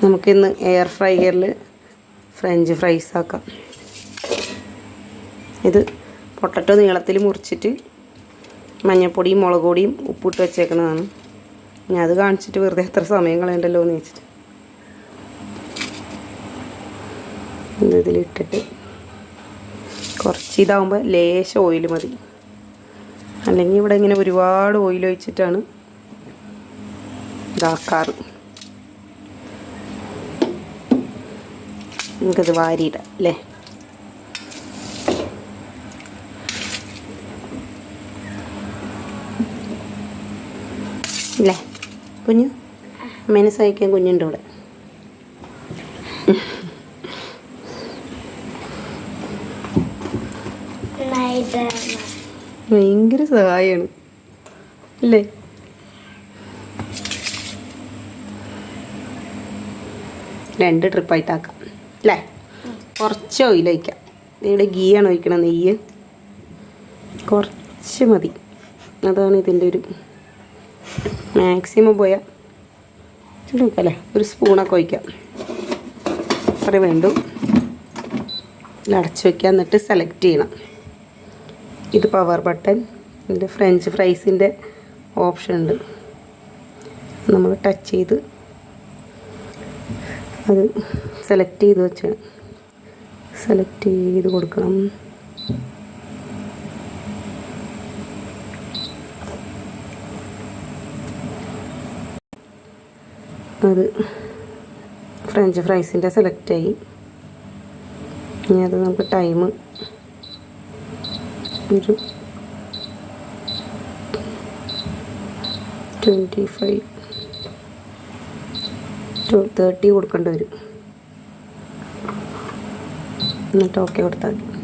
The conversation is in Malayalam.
നമുക്കിന്ന് എയർ ഫ്രയറിൽ ഫ്രഞ്ച് ഫ്രൈസ് ആക്കാം. ഇത് പൊട്ടറ്റോ നീളത്തിൽ മുറിച്ചിട്ട് മഞ്ഞൾപ്പൊടിയും മുളക് പൊടിയും ഉപ്പിട്ട് വെച്ചേക്കുന്നതാണ്. ഞാൻ അത് കാണിച്ചിട്ട് വെറുതെ എത്ര സമയം കളയണ്ടല്ലോ എന്ന് വെച്ചിട്ട് ഇതിലിട്ടിട്ട് കുറച്ച് ഇതാകുമ്പോൾ ലേശം ഓയിൽ മതി. അല്ലെങ്കിൽ ഇവിടെ ഇങ്ങനെ ഒരുപാട് ഓയിൽ ഒഴിച്ചിട്ടാണ് ഇതാക്കാറ്. നമുക്കത് വാരിയിടാം അല്ലേ. അല്ലേ കുഞ്ഞു അമ്മേനെ സഹിക്കാൻ കുഞ്ഞുണ്ട് ഇവിടെ. ഭയങ്കര സഹായമാണ് അല്ലേ. രണ്ട് ട്രിപ്പായിട്ടാക്കാം അല്ലേ. കുറച്ച് ഓയിൽ ഒഴിക്കാം. ഇവിടെ ഗീയാണ് ഒഴിക്കണം, നെയ്യ് കുറച്ച് മതി. അതാണ് ഇതിൻ്റെ ഒരു മാക്സിമം പോയാൽ നോക്കല്ലേ. ഒരു സ്പൂണൊക്കെ ഒഴിക്കാം, അത്ര വേണ്ടു. അടച്ച് വയ്ക്കുക. എന്നിട്ട് സെലക്ട് ചെയ്യണം. ഇത് പവർ ബട്ടൺ. ഇതിൻ്റെ ഫ്രഞ്ച് ഫ്രൈസിൻ്റെ ഓപ്ഷൻ ഉണ്ട്. നമ്മൾ ടച്ച് ചെയ്ത് അത് സെലക്ട് ചെയ്ത് വെച്ചാണ്. സെലക്ട് ചെയ്ത് കൊടുക്കണം. അത് ഫ്രഞ്ച് ഫ്രൈസിൻ്റെ സെലക്റ്റായി. ഇനി അത് നമുക്ക് ടൈം ഒരു 25-30 കൊടുക്കേണ്ടി വരും. എന്നിട്ട് ഓക്കെ കൊടുത്താൽ മതി.